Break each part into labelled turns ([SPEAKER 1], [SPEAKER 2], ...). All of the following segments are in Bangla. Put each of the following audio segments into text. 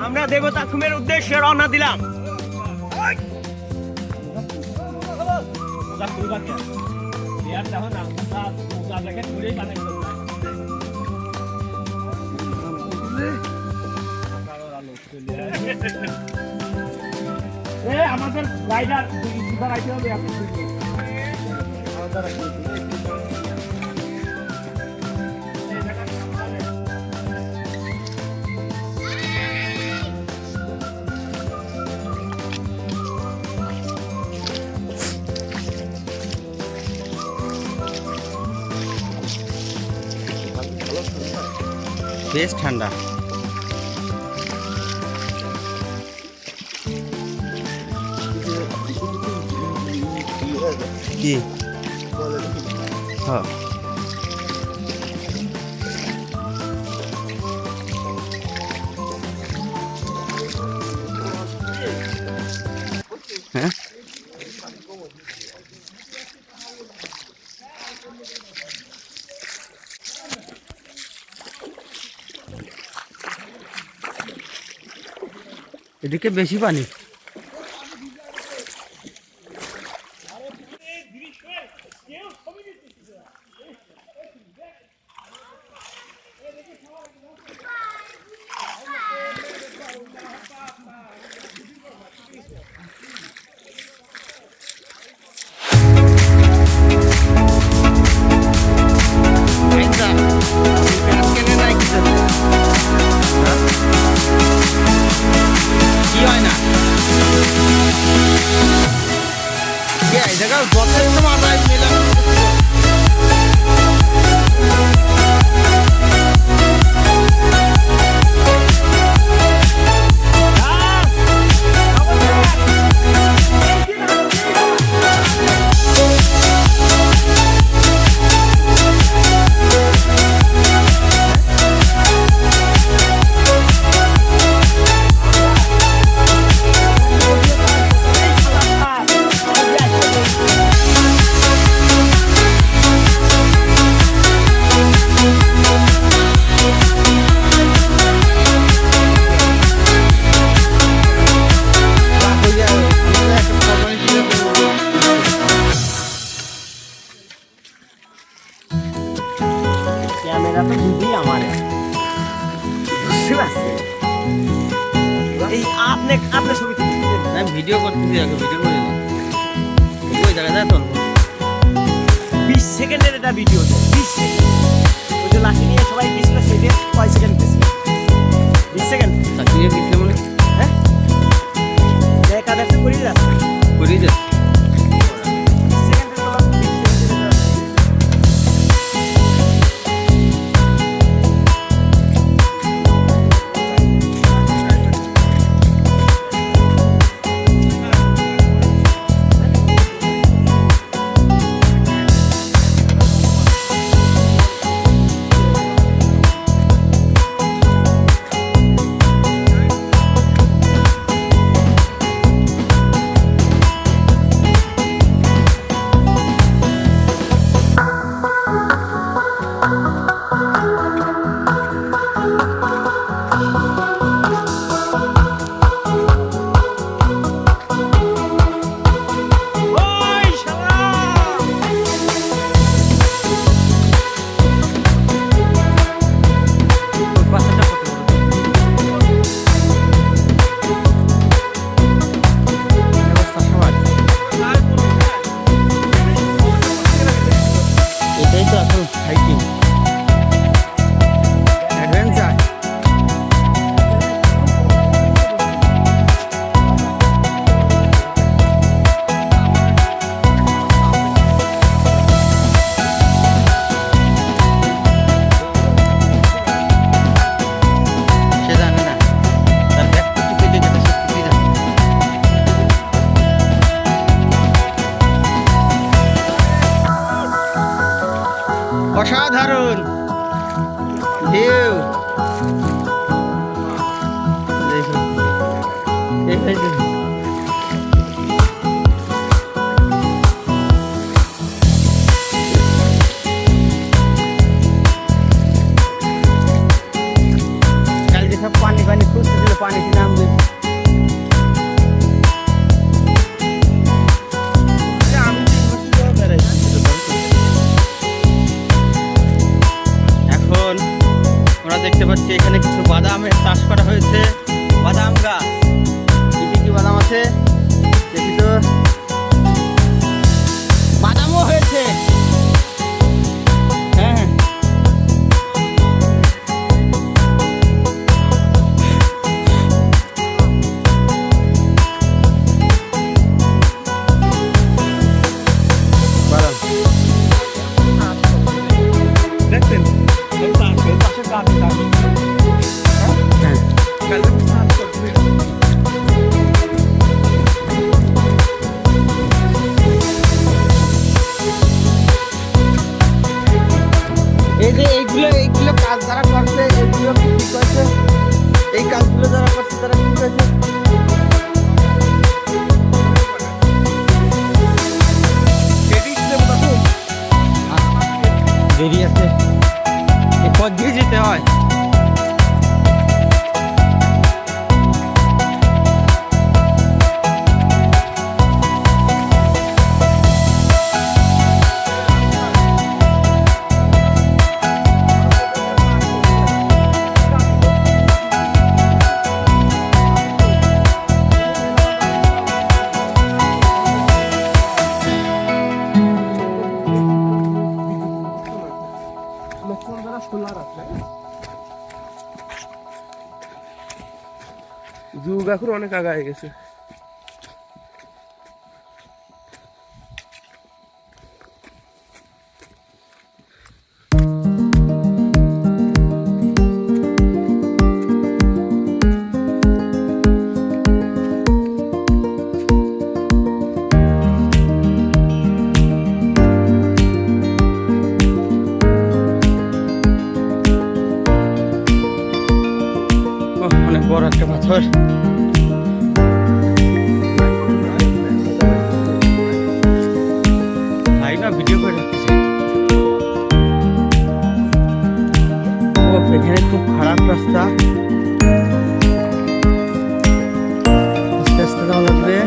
[SPEAKER 1] আমরা দেবতা খুমের উদ্দেশ্যে রওনা দিলাম। আমাদের রাইডার হবে
[SPEAKER 2] বেশ ঠান্ডা। কি হ্যাঁ হ্যাঁ এদিকে বেশি পানি। কি হয় না এই জায়গা যথেষ্ট মাথায় মেলা
[SPEAKER 1] ক্যামেরা তো বুঝি আমার এই আপনি ছবি
[SPEAKER 2] আমি ভিডিও করতেছি, আগে ভিডিও করে দিলাম ওই জায়গায় যায় তো
[SPEAKER 1] 20 সেকেন্ডের একটা ভিডিও 20 সেকেন্ড ওই যে লাঠি নিয়ে সবাই গেছিল সেটা কয় সেকেন্ড গেছে 20 সেকেন্ড
[SPEAKER 2] লাঠি নিয়ে গেছিল মানে
[SPEAKER 1] হ্যাঁ দেখা দেখতে করি যাচ্ছে
[SPEAKER 2] করেই যাচ্ছে অসাধারণ ঢেউ দেখুন দেখতে পাচ্ছি এখানে কিছু বাদামের চাষ করা হয়েছে। বাদাম গাছ, কি বাদাম আছে দেখি তো। বাদামও হয়েছে। হ্যাঁ
[SPEAKER 1] দেখছেন এই পাশে গাছ
[SPEAKER 2] হ্যাঁ
[SPEAKER 1] কালকে সার্চ করতে
[SPEAKER 2] এই যে এইগুলো কাজ যারা করছে এইগুলো কি ঠিক হয়েছে? এই কাজগুলো যারা করছে তারা ঠিক হয়েছে? দেরি আছে, এই পথ দিয়ে যেতে হয়।
[SPEAKER 3] যুগ এখন অনেক আগায় গেছে।
[SPEAKER 2] অনেক বড় একটা পাথর। ভাই না ভিডিও করে রাখতেছে। ও এখানে খুব খারাপ রাস্তা, আস্তে আস্তে যাওয়া লাগবে।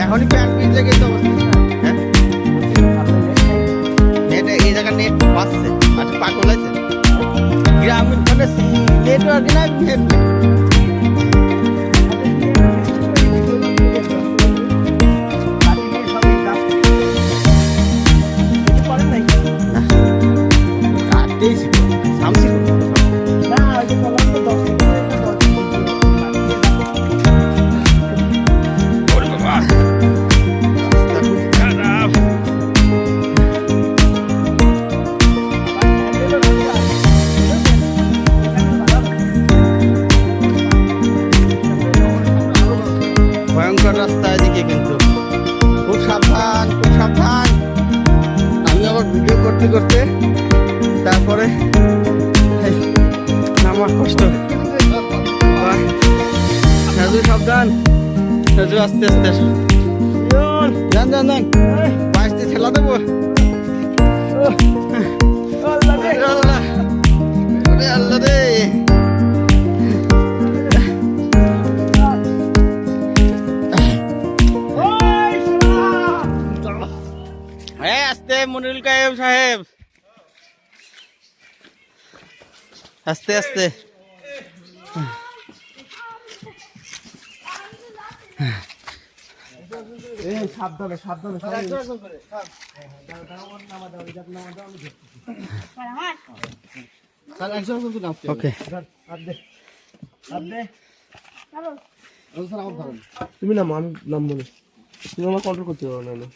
[SPEAKER 2] এখনই প্যান্ট ভিজে গেছে অবস্থা। হ্যাঁ নেট এই জায়গা নেট পাচ্ছে, আচ্ছা পাগল আছে গ্রামীণ ফোনে নেটওয়ার্ক না নেট। ভয়ঙ্কর রাস্তা এদিকে, কিন্তু খুব সাবধান, খুব সাবধান। আমি আবার ভিডিও করতে করতে তারপরে আমার কষ্ট। রাজু সাবধান, রাজু আস্তে আস্তে যান যান যান, বাইশটি ঠেলা দেবো। আল্লাহ রে, আস্তে মনিরুল কায়েম সাহেব, আস্তে আস্তে।
[SPEAKER 3] সাবধানে সাবধানে
[SPEAKER 2] ওকে
[SPEAKER 3] তুমি নাম, আমি নাম বলে তুমি আমার কন্ট্রোল করতে পারো না।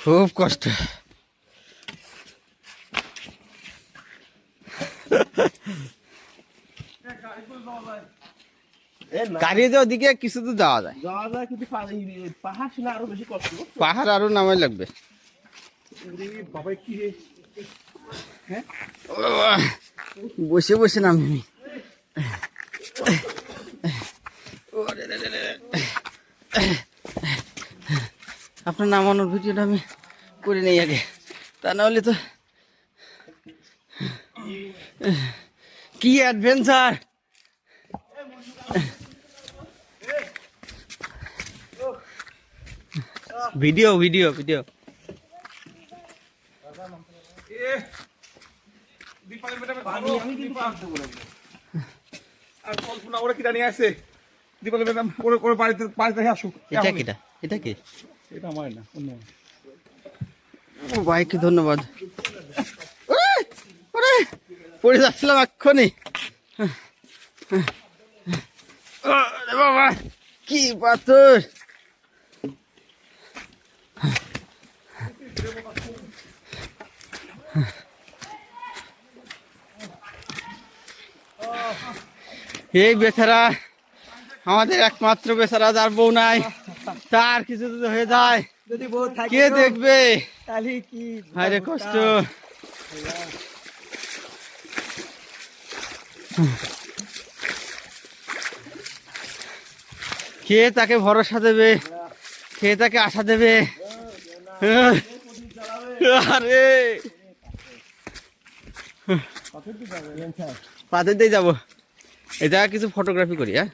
[SPEAKER 2] খুব কষ্ট। গাড়ি ওদিকে কিছু তো যাওয়া যায়,
[SPEAKER 3] কিন্তু পাহাড় ছিল আরো বেশি কষ্ট।
[SPEAKER 2] পাহাড় আরো নামাই লাগবে।
[SPEAKER 3] বাবা কি রে,
[SPEAKER 2] বসে বসে নামি। আপনার নামানোর ভিডিওটা আমি করে নেই আগে, তা না হলে তো কি অ্যাডভেঞ্চার। ভিডিও ভিডিও ভিডিও
[SPEAKER 4] আর কল্পনা ওরা কিটা নিয়ে আসে দীপালি ম্যাডাম ওর বাড়িতে আসুক।
[SPEAKER 2] এটা কিটা এটা কি
[SPEAKER 4] এটা আমার না অন্য।
[SPEAKER 2] ও ভাইকে ধন্যবাদ। ওরে পড়ে যাচ্ছিলাম এক্ষুনি। ওরে বাবা কি পাথর। এই বেচারা আমাদের একমাত্র বেচারা, যার বউ নাই, তার কিছু যদি হয়ে যায়
[SPEAKER 1] যদি বউ থাকে
[SPEAKER 2] কে দেখবে?
[SPEAKER 1] তাহলে কি
[SPEAKER 2] হায়রে কষ্ট। কে তাকে ভরসা দেবে, কে তাকে আশা দেবে? আরে পাথর দিয়ে যাবো। এই জায়গা কিছু ফটোগ্রাফি করি। হ্যাঁ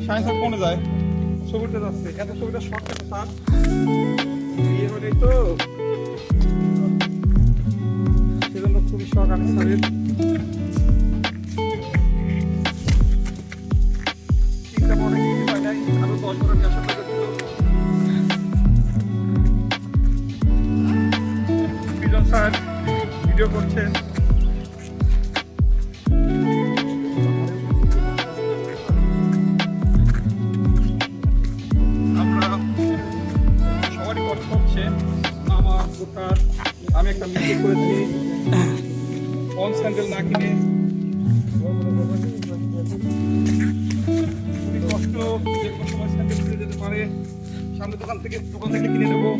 [SPEAKER 4] সায়েন্স কোনে যায় ছবিটা যাচ্ছে এত ছবিটা শর্ট আছে স্যার বিয়ে হলেই তো সেজন্য খুবই শখ আমি স্যারের চিন্তা মনে কিছু পাই নাই আরো 10 বছর নিয়ে আসা দরকার ছিল। বিজন স্যার ভিডিও করছেন আমি একটা মিস্টেক করেছি অন স্যান্ডেল না কিনে খুবই কষ্ট যে কোনো সময় স্যান্ডেল কিনে যেতে পারে সামনে দোকান থেকে কিনে নেবো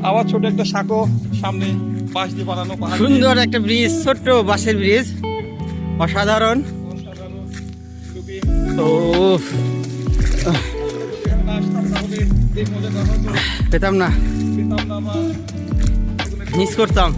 [SPEAKER 4] আবার ছোট একটা সাঁকো সামনে বাঁশ দিয়ে বানানো পাহাড়
[SPEAKER 2] সুন্দর একটা ব্রিজ, ছোট্ট বাঁশের ব্রিজ, অসাধারণ।
[SPEAKER 4] অসাধারণ খুবই
[SPEAKER 2] ও
[SPEAKER 4] এখানে না আসতাম তাহলে এই মজাটা হয়তো
[SPEAKER 2] পেতাম না,
[SPEAKER 4] পেতাম না বা
[SPEAKER 2] মিস করতাম।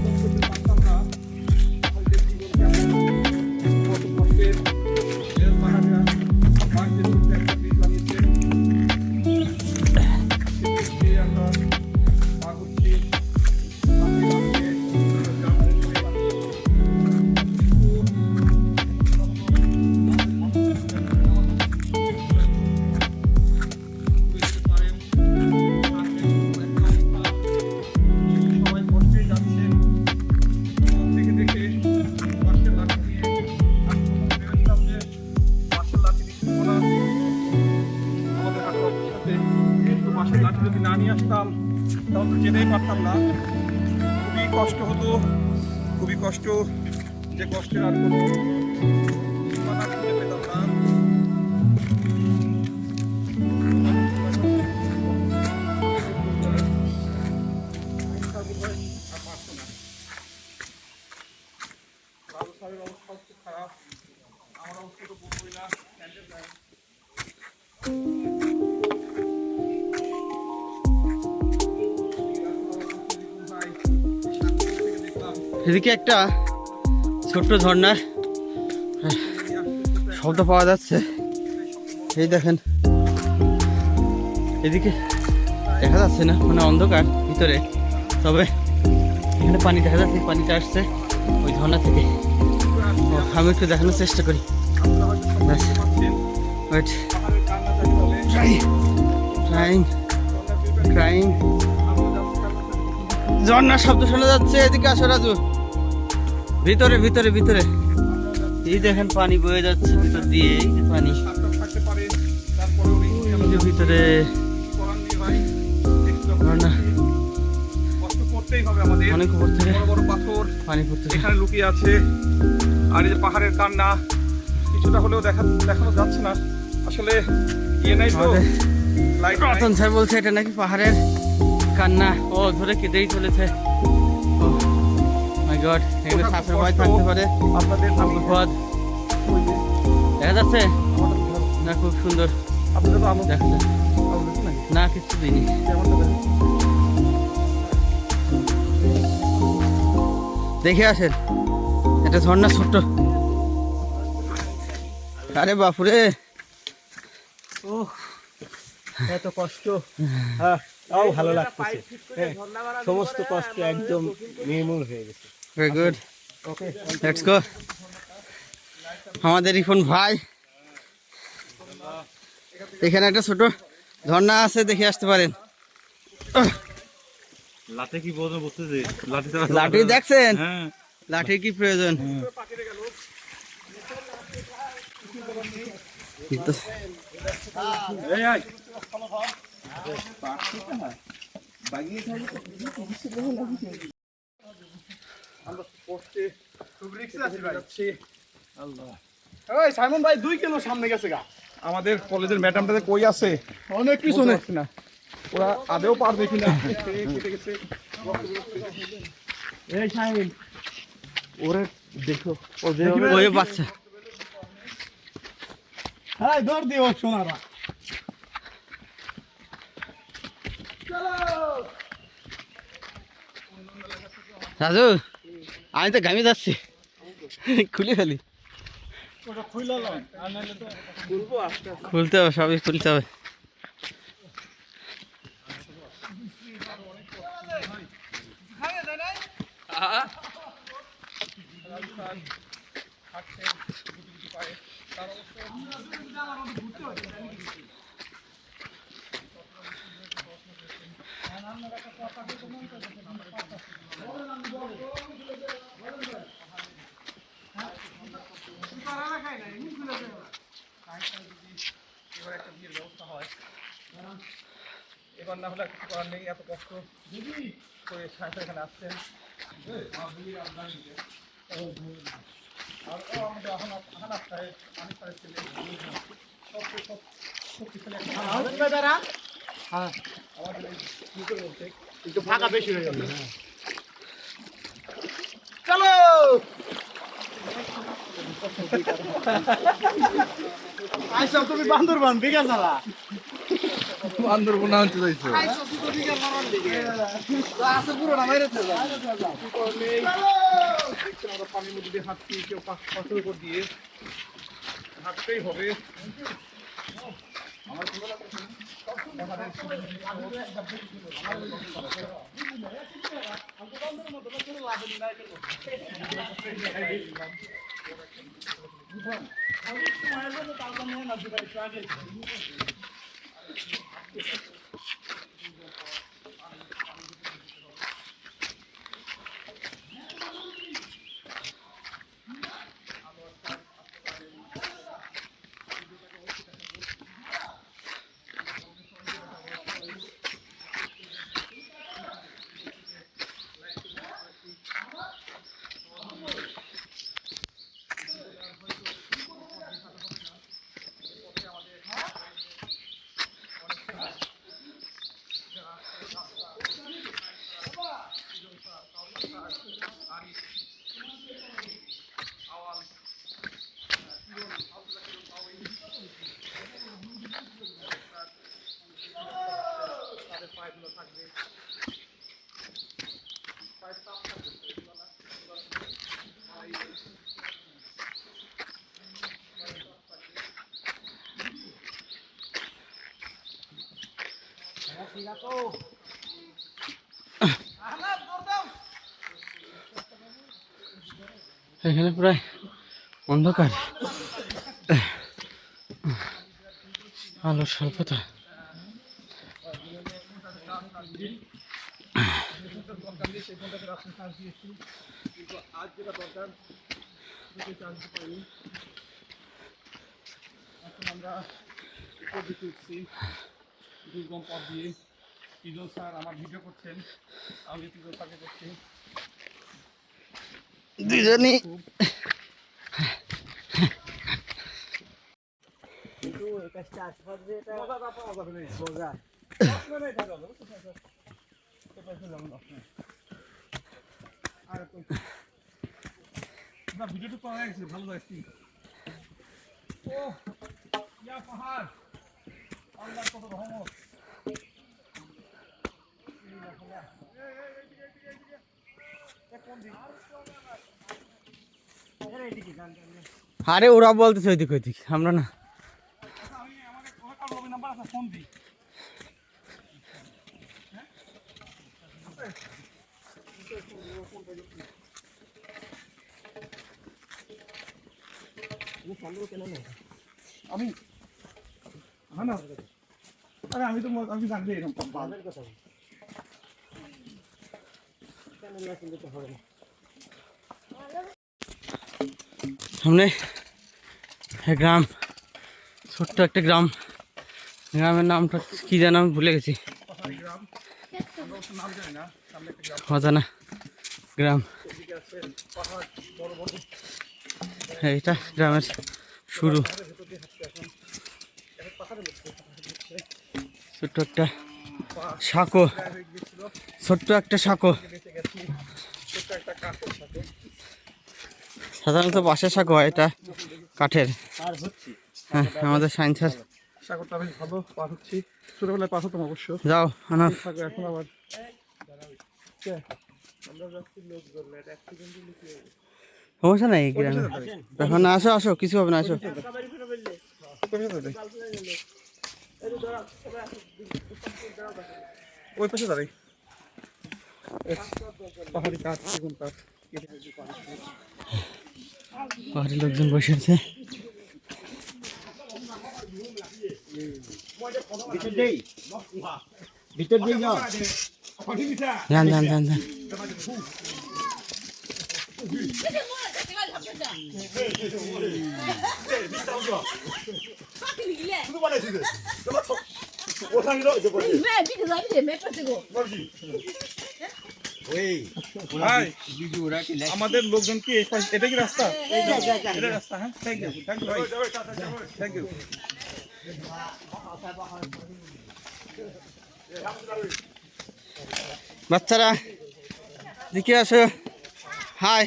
[SPEAKER 2] যদি না নিয়ে আসতাম তাহলে তো যেতেই পারতাম না। খুবই কষ্ট হতো, খুবই কষ্ট, যে কষ্টের আর কোনো সীমানা খুঁজে পেতাম না। রাজু স্যারের অবস্থা খুব খারাপ, আমার অবস্থা তো বুঝবই না। এদিকে একটা ছোট্ট ঝর্ণার শব্দ পাওয়া যাচ্ছে। এই দেখেন, এদিকে দেখা যাচ্ছে না, মানে অন্ধকার ভিতরে, তবে এখানে পানি দেখা যাচ্ছে। পানিটা আসছে ওই ঝর্ণা থেকে। আমি একটু দেখানোর চেষ্টা করি। ওয়েট, ক্রাইং ঝর্ণার শব্দ শোনা যাচ্ছে। এদিকে আসো রাজু, ভিতরে ভিতরে ভিতরে। এই দেখেন পানি বয়ে যাচ্ছে ভিতর দিয়ে, এই যে পানি ভিতরে। অনেক উপর থেকে
[SPEAKER 4] বড় বড় পাথর
[SPEAKER 2] পানি পড়তেছে,
[SPEAKER 4] এখানে লুকিয়ে আছে। আর এই যে পাহাড়ের কান্না কিছুটা হলেও দেখানো যাচ্ছে না আসলে, ইয়ে নাই তো, লাইট নাই।
[SPEAKER 2] রতন স্যার বলছে এটা নাকি পাহাড়ের কান্না। ও ধরে কেঁদেই চলেছে। ও মাই গড, এখানে সাপের ভয় থাকতে পারে।
[SPEAKER 4] আপনাদের আমি
[SPEAKER 2] বিপদ দেখা যাচ্ছে না, খুব সুন্দর। আপনাদের তো আলো
[SPEAKER 3] দেখো
[SPEAKER 2] আলো দেখি নাকি
[SPEAKER 3] না কিছু দিইনি।
[SPEAKER 2] কেমনটা দেখেন
[SPEAKER 3] দেখে আসেন, এটা ঝর্ণা ছোট্ট। আরে বাপুরে,
[SPEAKER 1] ও এত কষ্ট, হ্যাঁ তাও ভালো লাগতেছে। হ্যাঁ, সমস্ত কষ্ট একদম নির্মূল হয়ে গেছে।
[SPEAKER 3] Very good,
[SPEAKER 1] okay,
[SPEAKER 3] let's go. আমাদের রিফন ভাই, এখানে একটা ছোট ঝর্ণা আছে, দেখে আসতে পারেন।
[SPEAKER 5] লাঠি কি বলবো বুঝতেছি,
[SPEAKER 3] লাঠি দেখছেন,
[SPEAKER 5] হ্যাঁ
[SPEAKER 3] লাঠির কি প্রয়োজন? কিন্তু
[SPEAKER 2] আমরা পোস্টে খুব রিস্কে আছি ভাই ওই সাইমন ভাই 2 কিলো সামনে গেছে গা আমাদের কলেজের ম্যাডামটাতে কই আছে অনেক পিছনে না ওরা আদেও পারবে কিনা কেটে গেছে
[SPEAKER 1] এই শাহিন ওরে দেখো, ও যে
[SPEAKER 3] ওই বাচ্চা,
[SPEAKER 2] হ্যাঁ দৌড় দিও সোনারা
[SPEAKER 3] রাজু আমি তো ঘামে যাচ্ছি, খুলে ফেলি। খুলতে হবে, সবই খুলতে হবে।
[SPEAKER 2] এবার না হলে কিছু করার নেই এত কষ্ট করে সাহেব এখানে আসছেন
[SPEAKER 1] ফাঁকা বেশি হয়ে গেল।
[SPEAKER 2] চলো
[SPEAKER 1] আইসা তুমি বান্দরবান বিঘা চালা
[SPEAKER 2] বান্দরবন আনতে যাইছো আমরা পানির মধ্যে দিয়ে হাঁটছি কেউ পাথরের উপর দিয়ে হাঁটতেই হবে
[SPEAKER 3] এখানে প্রায় অন্ধকার, আলোর স্বল্পতা।
[SPEAKER 2] আজ যেটা দরকার এখন আমরা উপর দিকে উঠছি দুর্গম পথ দিয়ে পিজন স্যার আমার ভিডিও করছেন আমি পিজন স্যারকে করছি
[SPEAKER 3] দুজনই
[SPEAKER 1] কিন্তু এই কাজটা আশেপাশে এটা
[SPEAKER 2] মজা ব্যাপার মজা নেই
[SPEAKER 1] মজা।
[SPEAKER 2] আপনারাই থাকা হবে বুঝতে পারছেন তো পারছেন যেমন আপনার আর তো না ভিডিওটা পাওয়া গেছে ভালো লাগছে ও ইয়া পাহাড়
[SPEAKER 6] আরে ওরা বলতেছে ওইদিক ওইদিক, আমরা না।
[SPEAKER 2] আমি আরে আমি তো আমি জানতে এরকম
[SPEAKER 6] সামনে গ্রাম, ছোট্ট একটা গ্রাম, গ্রামের নামটা কি যেন আমি ভুলে গেছি, অজানা গ্রাম। এটা গ্রামের শুরু, ছোট্ট একটা সাঁকো, ছোট্ট একটা সাঁকো, সাধারণত বাঁশের সাঁকো হয়, এটা কাঠের। হ্যাঁ, আমাদের সায়েন্স স্যার।
[SPEAKER 2] সাগরটা বেশ ভালো পার হচ্ছি, ছোটবেলায় পার হতাম অবশ্য।
[SPEAKER 6] যাও আনাফ,
[SPEAKER 2] এখন আবার
[SPEAKER 6] সমস্যা নাই গ্রামে এখন না, আসো আসো, কিছু হবে না, আসো।
[SPEAKER 2] ওই পাশে দাঁড়াই, পাহাড়ি কাঠ, সেগুন কাঠ।
[SPEAKER 6] পাহাড়ি লোকজন বসে আছে। যান যান যান যান।
[SPEAKER 4] ভাই, আমাদের লোকজন কি এটা কি রাস্তা? এটা রাস্তা, হ্যাঁ, থ্যাংক ইউ ভাই, থ্যাংক ইউ।
[SPEAKER 6] বাচ্চারা দেখে আসো, হাই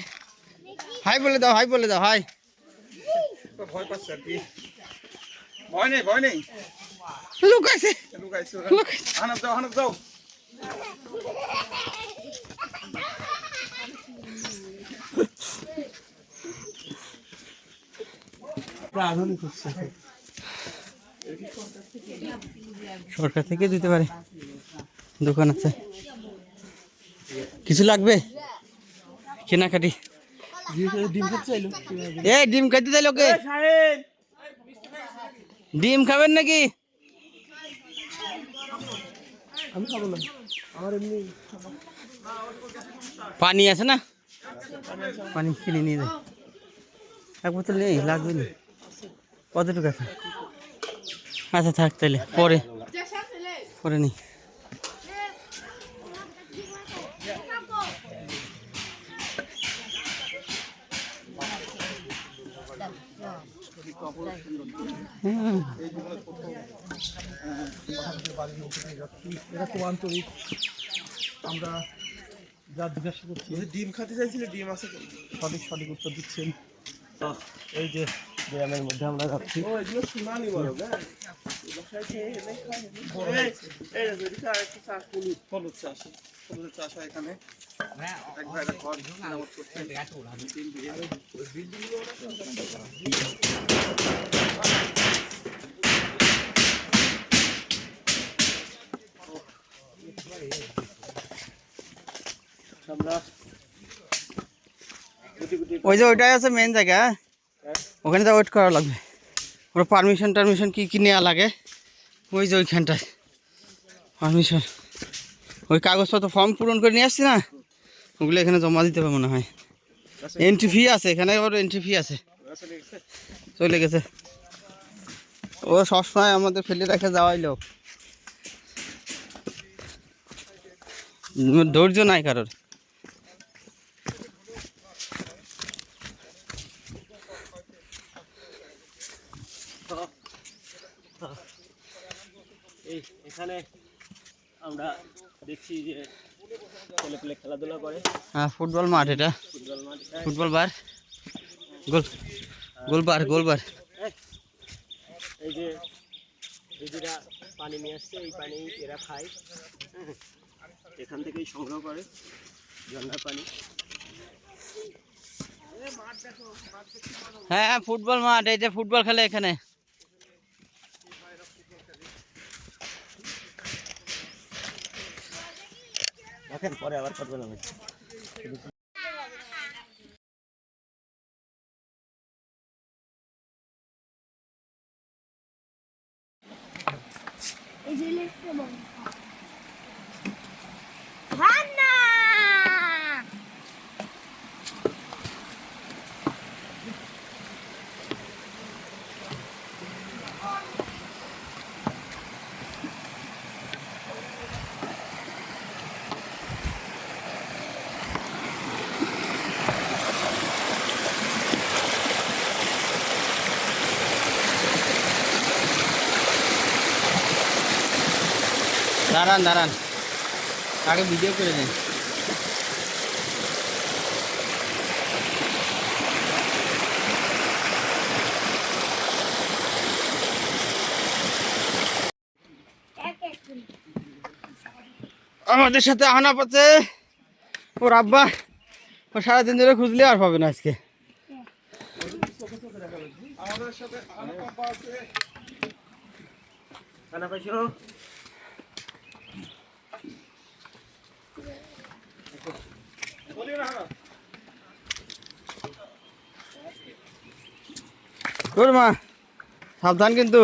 [SPEAKER 6] হাই বলে দাও, হাই বলে দাও, হাই।
[SPEAKER 4] ভয় পাচ্ছে আর কি, ভয় নেই, ভয় নেই।
[SPEAKER 6] লুকাইছে,
[SPEAKER 4] লুকাইছে ওরা। হানাফ যাও, হানাফ যাও।
[SPEAKER 6] সরকার থেকে দিতে পারে, দোকান আছে। কিছু লাগবে কেনাকাটি? এ ডিম খাইতে চাই লোকে, ডিম খাবেন নাকি?
[SPEAKER 3] আমি খাবো না, আমার এমনি
[SPEAKER 6] পানি আছে না, পানি কিনে নিয়ে যায়। এক বোতল নেই, লাগবে না। কতটুকু আছে? আচ্ছা থাক, তাহলে পরে পরে নি।
[SPEAKER 2] এরা খুব আন্তরিক। আমরা যা জিজ্ঞাসা করছি, ডিম খেতে চাইছিলে, ডিম আছে, সঠিক উত্তর দিচ্ছেন।
[SPEAKER 1] এই যে গ্রামের মধ্যে আমরা যাচ্ছি,
[SPEAKER 4] হলুদ চাষ, হলুদের চাষ হয় এখানে। এক ভাই একটা ঘর মেরামত করছে।
[SPEAKER 1] আমরা
[SPEAKER 6] ওই যে ওইটাই আছে মেন জায়গা, ওখানে যা ওয়েট করা লাগবে। ওরা পারমিশন কি কি নেওয়া লাগে, ওই যে ওইখানটায় পারমিশন, ওই কাগজপত্র ফর্ম পূরণ করে নিয়ে আসছি না, ওগুলো এখানে জমা দিতে হবে মনে হয়। এন্ট্রি ফি আছে এখানে, ওর এন্ট্রি ফি আছে। চলে গেছে, ও সবসময় আমাদের ফেলে রেখে যাওয়াই লোক, ধৈর্য নাই কারোর।
[SPEAKER 1] এখানে আমরা দেখছি যে ছেলেপেলে খেলাধুলা করে।
[SPEAKER 6] হ্যাঁ, ফুটবল মাঠ এটা,
[SPEAKER 1] ফুটবল মাঠ,
[SPEAKER 6] ফুটবল বার, গোলবার।
[SPEAKER 1] এই যে দিদিরা পানি নিয়ে আসছে, এই পানি এরা খায়, এখান থেকেই সংগ্রহ করে ঝর্ণার পানি।
[SPEAKER 6] হ্যাঁ ফুটবল মাঠ, এই যে ফুটবল খেলে এখানে।
[SPEAKER 1] দেখেন পরে আবার করবেন আমি।
[SPEAKER 6] দাঁড়ান দাঁড়ান, আগে ভিডিও করে দিন। আমাদের সাথে আহনাপ আছে, ওর আব্বা, ও সারাদিন ধরে খুঁজলে আর পাবে না আজকে।
[SPEAKER 2] আমাদের সাথে আনাপা আছে।
[SPEAKER 1] খানা পাইছো?
[SPEAKER 6] তোর মা সাবধান কিন্তু।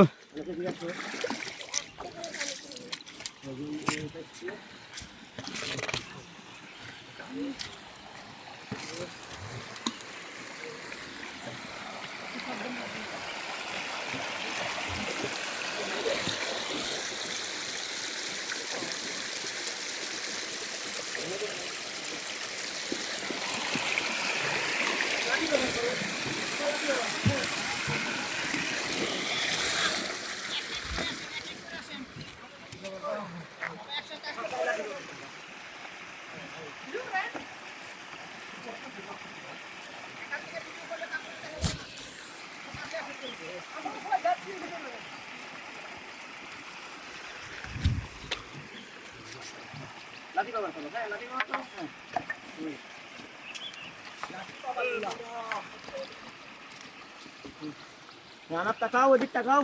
[SPEAKER 1] আনাপ তাকাও, ওদিক তাকাও।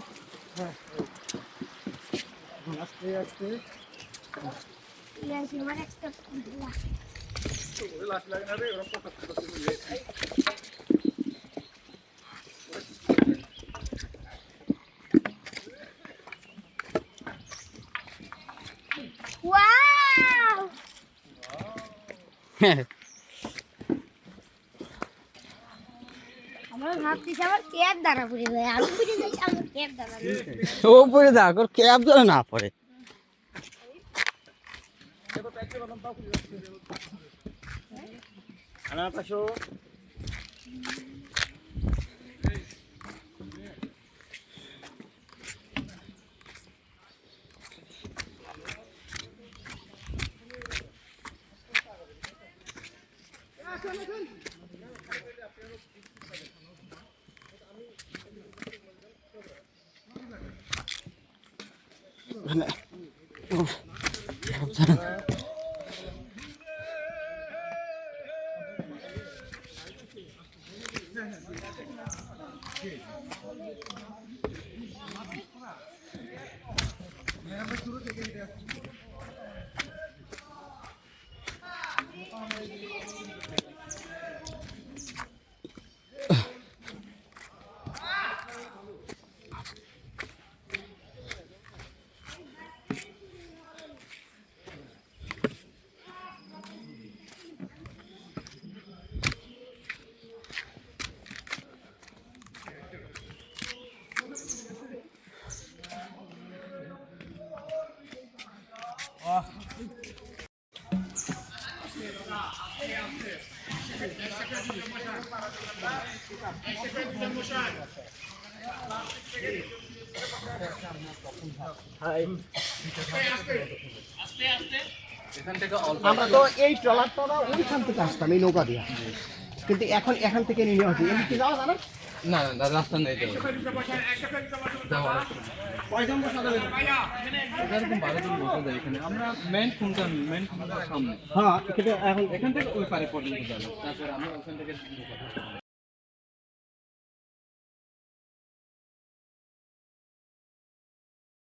[SPEAKER 2] আস্তে আস্তে লাঠি লাগে না রে, ওরা পকাত করতে।
[SPEAKER 6] ও পরে দেখ, ওর ক্যাব যেন না পড়ে।
[SPEAKER 1] আনাপ আসো। আমরা তো এই ট্রলারটা ওইখান থেকে আসতাম এই নৌকা দিয়া, কিন্তু এখন এখান থেকে নিয়ে আসি। এমনি কি যাওয়া জানা?
[SPEAKER 6] না রাস্তা নেই।
[SPEAKER 2] কয়জন বসা যাবে?
[SPEAKER 5] এরকম 12 জন বসা যায় এখানে। আমরা মেন খুঁটার সামনে।
[SPEAKER 1] হ্যাঁ, এটা এখন
[SPEAKER 5] এখান থেকে ওই পারে পর্যন্ত যাবে। তারপর আমরা ওখান থেকে